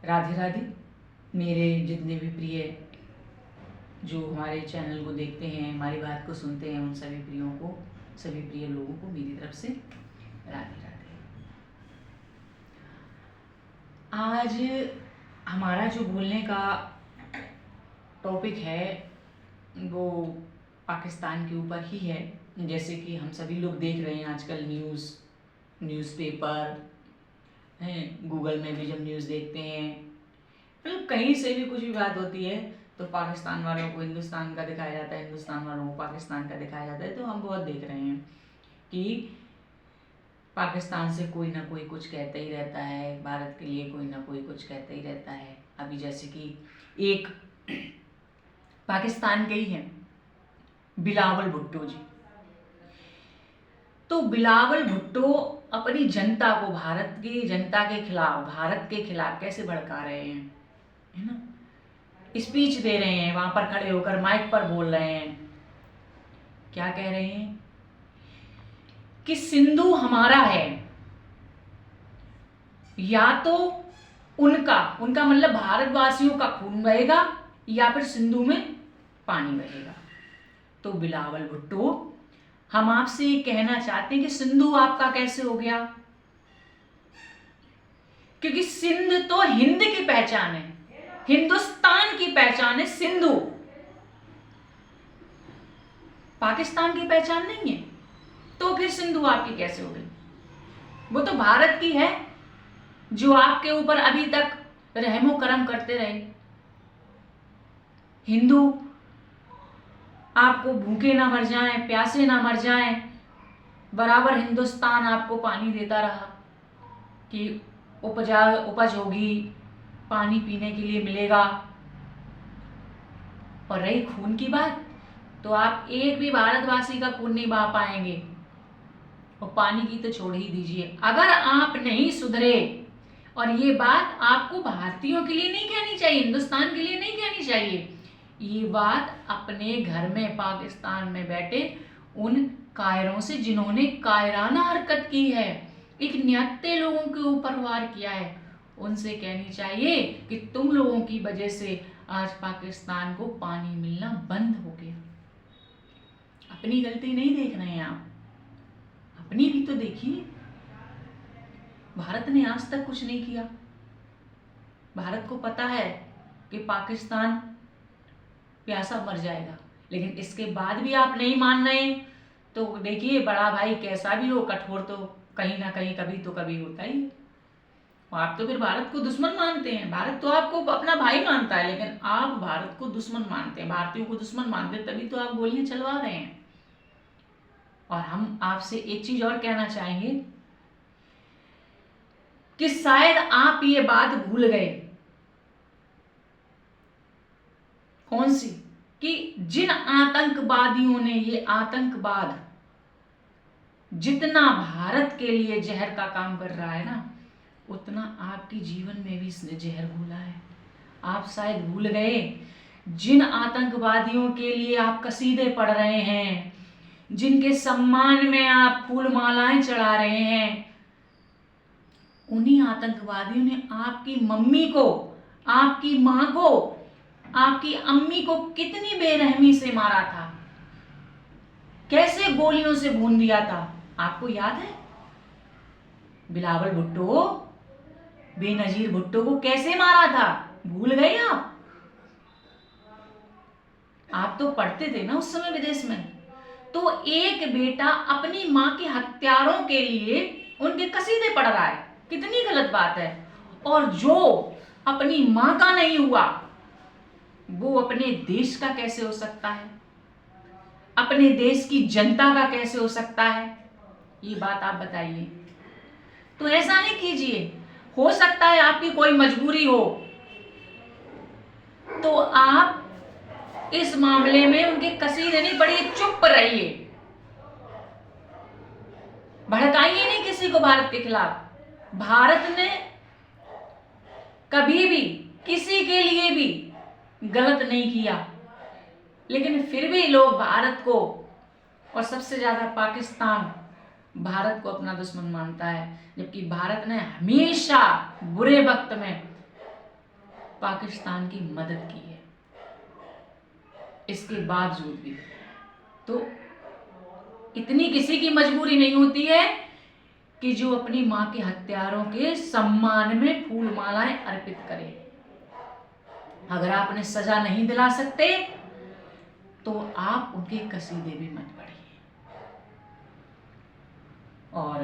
राधे राधे। मेरे जितने भी प्रिय जो हमारे चैनल को देखते हैं, हमारी बात को सुनते हैं, उन सभी प्रिय लोगों को मेरी तरफ से राधे राधे। आज हमारा जो बोलने का टॉपिक है वो पाकिस्तान के ऊपर ही है। जैसे कि हम सभी लोग देख रहे हैं आजकल न्यूज़पेपर हैं, गूगल में भी जब न्यूज़ देखते हैं, मतलब कहीं से भी कुछ भी बात होती है तो पाकिस्तान वालों को हिंदुस्तान का दिखाया जाता है, हिंदुस्तान वालों को पाकिस्तान का दिखाया जाता है। तो हम बहुत देख रहे हैं कि पाकिस्तान से कोई ना कोई कुछ कहता ही रहता है, भारत के लिए कोई ना कोई कुछ कहता ही रहता है। अभी जैसे कि एक पाकिस्तान के ही हैं बिलावल भुट्टो जी। तो बिलावल भुट्टो अपनी जनता को, भारत की जनता के खिलाफ, भारत के खिलाफ कैसे भड़का रहे हैं, है ना। स्पीच दे रहे हैं, वहां पर खड़े होकर माइक पर बोल रहे हैं। क्या कह रहे हैं कि सिंधु हमारा है, या तो उनका मतलब भारतवासियों का खून बहेगा या फिर सिंधु में पानी बहेगा। तो बिलावल भुट्टो, हम आपसे ये कहना चाहते हैं कि सिंधु आपका कैसे हो गया, क्योंकि सिंध तो हिंद की पहचान है, हिंदुस्तान की पहचान है सिंधु, पाकिस्तान की पहचान नहीं है। तो फिर सिंधु आपकी कैसे हो गई? वो तो भारत की है, जो आपके ऊपर अभी तक रहमो करम करते रहे। हिंदू आपको भूखे ना मर जाएं, प्यासे ना मर जाएं, बराबर हिंदुस्तान आपको पानी देता रहा कि उपज होगी, पानी पीने के लिए मिलेगा। और रही खून की बात, तो आप एक भी भारतवासी का खून नहीं बहा पाएंगे, और पानी की तो छोड़ ही दीजिए। अगर आप नहीं सुधरे, और ये बात आपको भारतीयों के लिए नहीं कहनी चाहिए, हिंदुस्तान के लिए नहीं कहनी चाहिए, ये बात अपने घर में पाकिस्तान में बैठे उन कायरों से जिन्होंने कायराना हरकत की है, एक निहत्थे लोगों के ऊपर वार किया है, उनसे कहनी चाहिए कि तुम लोगों की वजह से आज पाकिस्तान को पानी मिलना बंद हो गया। अपनी गलती नहीं देख रहे हैं आप, अपनी भी तो देखिए। भारत ने आज तक कुछ नहीं किया। भारत को पता है कि पाकिस्तान प्यासा मर जाएगा, लेकिन इसके बाद भी आप नहीं मान रहे। तो देखिए, बड़ा भाई कैसा भी हो, कठोर तो कहीं ना कहीं कभी तो कभी होता ही है। आप तो फिर भारत को दुश्मन मानते हैं। भारत तो आपको अपना भाई मानता है, लेकिन आप भारत को दुश्मन मानते हैं, भारतीयों को दुश्मन मानते हैं, तभी तो आप गोलियां चलवा रहे हैं। और हम आपसे एक चीज और कहना चाहेंगे कि शायद आप ये बात भूल गए। कौन सी? कि जिन आतंकवादियों ने ये आतंकवाद जितना भारत के लिए जहर का काम कर रहा है ना, उतना आपके जीवन में भी इसने जहर घोला है। आप शायद भूल गए, जिन आतंकवादियों के लिए आप कसीदे पढ़ रहे हैं, जिनके सम्मान में आप फूल मालाएं चढ़ा रहे हैं, उन्हीं आतंकवादियों ने आपकी मम्मी को, आपकी मां को, आपकी अम्मी को कितनी बेरहमी से मारा था, कैसे गोलियों से भून दिया था, आपको याद है? बिलावल भुट्टो, बेनजीर भुट्टो को कैसे मारा था, भूल गए आप? आप तो पढ़ते थे ना उस समय विदेश में। तो एक बेटा अपनी मां के हत्यारों के लिए उनके कसीदे पढ़ रहा है, कितनी गलत बात है। और जो अपनी मां का नहीं हुआ, वो अपने देश का कैसे हो सकता है, अपने देश की जनता का कैसे हो सकता है? ये बात आप बताइए। तो ऐसा नहीं कीजिए। हो सकता है आपकी कोई मजबूरी हो, तो आप इस मामले में उनके कसीदे नहीं पढ़िए, चुप रहिए, भड़काइए नहीं किसी को भारत के खिलाफ। भारत ने कभी भी किसी के लिए भी गलत नहीं किया, लेकिन फिर भी लोग भारत को, और सबसे ज्यादा पाकिस्तान, भारत को अपना दुश्मन मानता है, जबकि भारत ने हमेशा बुरे वक्त में पाकिस्तान की मदद की है। इसके बावजूद भी तो इतनी किसी की मजबूरी नहीं होती है कि जो अपनी मां के हत्यारों के सम्मान में फूल मालाएं अर्पित करे। अगर आप उन्हें सजा नहीं दिला सकते तो आप उनके कसीदे भी मत पढ़िए। और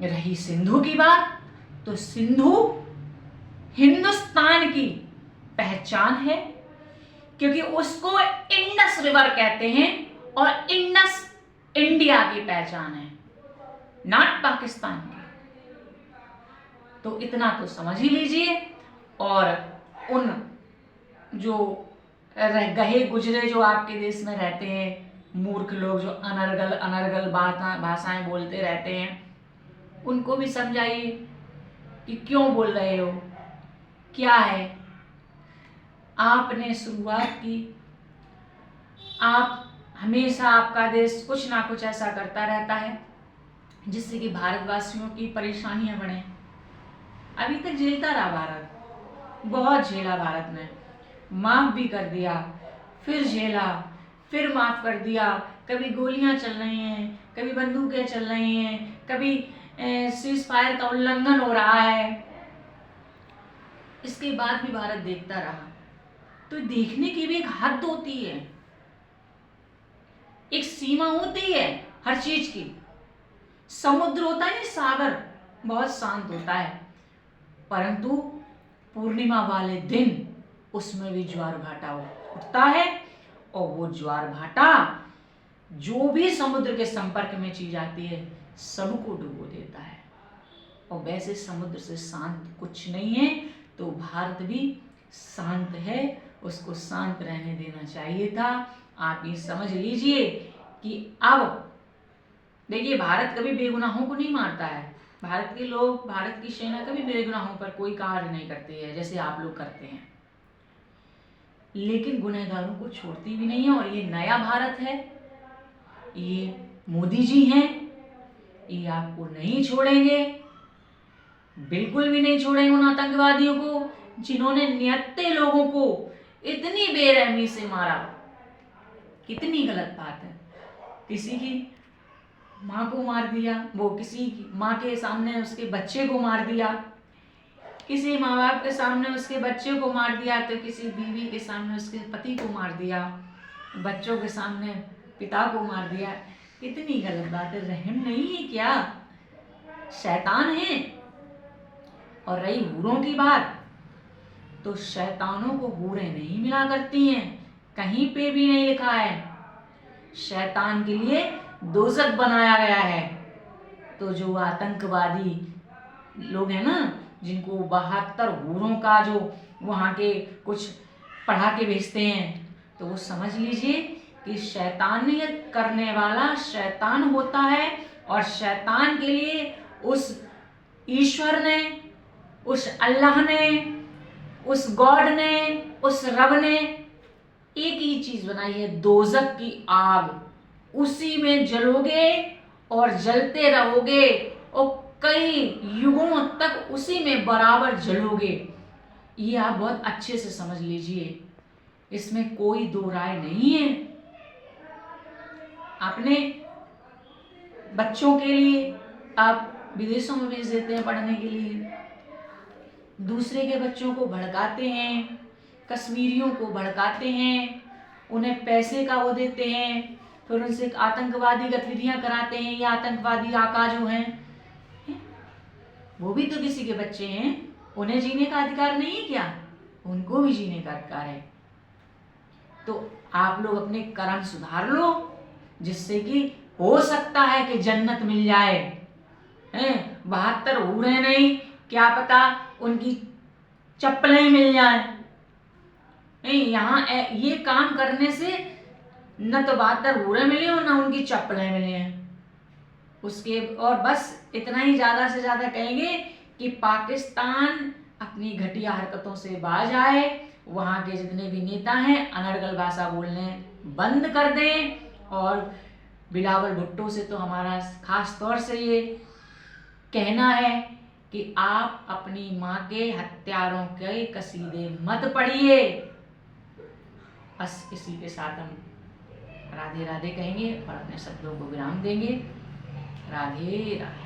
रही सिंधु की बात, तो सिंधु हिंदुस्तान की पहचान है, क्योंकि उसको इंडस रिवर कहते हैं और इंडस इंडिया की पहचान है, नॉट पाकिस्तान की। तो इतना तो समझ ही लीजिए। और उन जो गहे गुजरे जो आपके देश में रहते हैं, मूर्ख लोग जो अनर्गल अनर्गल भाषाएं बोलते रहते हैं, उनको भी समझाइए कि क्यों बोल रहे हो, क्या है। आपने शुरुआत की, आप हमेशा आपका देश कुछ ना कुछ ऐसा करता रहता है जिससे कि भारतवासियों की परेशानियां बढ़े। अभी तक झेलता रहा भारत, बहुत झेला भारत ने, माफ भी कर दिया, फिर झेला, फिर माफ कर दिया। कभी गोलियां चल रही हैं, कभी बंदूकें चल रही हैं, कभी सीज फायर का उल्लंघन हो रहा है, इसके बाद भी भारत देखता रहा। तो देखने की भी एक हद होती है, एक सीमा होती है हर चीज की। समुद्र होता है, सागर बहुत शांत होता है, परंतु पूर्णिमा वाले दिन उसमें भी ज्वार भाटा उठता है, और वो ज्वार भाटा जो भी समुद्र के संपर्क में चीज आती है सबको डुबो देता है। और वैसे समुद्र से शांत कुछ नहीं है, तो भारत भी शांत है, उसको शांत रहने देना चाहिए था। आप ये समझ लीजिए कि अब देखिए, भारत कभी बेगुनाहों को नहीं मारता है। भारत के लोग, भारत की सेना कभी बेगुनाहों पर कोई कार्य नहीं करती है जैसे आप लोग करते हैं, लेकिन गुनहगारों को छोड़ती भी नहीं है। और ये नया भारत है, ये मोदी जी हैं, ये आपको नहीं छोड़ेंगे, बिल्कुल भी नहीं छोड़ेंगे उन आतंकवादियों को जिन्होंने निहत्थे लोगों को इतनी बेरहमी से मारा। कितनी गलत बात है, किसी की माँ को मार दिया, वो किसी की माँ के सामने उसके बच्चे को मार दिया, किसी माँ बाप के सामने उसके बच्चे को मार दिया, तो किसी बीवी के सामने उसके पति को मार दिया, बच्चों के सामने पिता को मार दिया। कितनी गलत बात है, रहम नहीं है क्या? शैतान है। और रही हूरों की बात, तो शैतानों को हूरें नहीं मिला करती हैं, कहीं पे भी नहीं लिखा है। शैतान के लिए दोज़ख बनाया गया है। तो जो आतंकवादी लोग हैं ना, जिनको 72 हूरों का जो वहाँ के कुछ पढ़ा के भेजते हैं, तो वो समझ लीजिए कि शैतानियत करने वाला शैतान होता है। और शैतान के लिए उस ईश्वर ने, उस अल्लाह ने, उस गॉड ने, उस रब ने एक ही चीज बनाई है, दोज़ख की आग। उसी में जलोगे और जलते रहोगे और कई युगों तक उसी में बराबर जलोगे। ये आप बहुत अच्छे से समझ लीजिए, इसमें कोई दो राय नहीं है। अपने बच्चों के लिए आप विदेशों में भेज देते हैं पढ़ने के लिए, दूसरे के बच्चों को भड़काते हैं, कश्मीरियों को भड़काते हैं, उन्हें पैसे का वो देते हैं, फिर उनसे आतंकवादी गतिविधियां कराते हैं। ये आतंकवादी आका जो हैं, वो भी तो किसी के बच्चे हैं, उन्हें जीने का अधिकार नहीं है क्या? उनको भी जीने का अधिकार है। तो आप लोग अपने कर्म सुधार लो, जिससे कि हो सकता है कि जन्नत मिल जाए। 72 हूरें नहीं, क्या पता उनकी चप्पलें मिल जाए। नहीं, यहाँ ये काम करने से न तो 72 हूरें मिली और न उनकी चप्पलें मिली हैं। उसके और बस इतना ही ज्यादा से ज्यादा कहेंगे कि पाकिस्तान अपनी घटिया हरकतों से बाज आए, वहाँ के जितने भी नेता हैं अनर्गल भाषा बोलने बंद कर दें। और बिलावल भुट्टो से तो हमारा खास तौर से ये कहना है कि आप अपनी माँ के हत्यारों के कसीदे मत पढ़िए। बस इसी के साथ हम राधे राधे कहेंगे और अपने शब्दों को विराम देंगे। राधे राधे।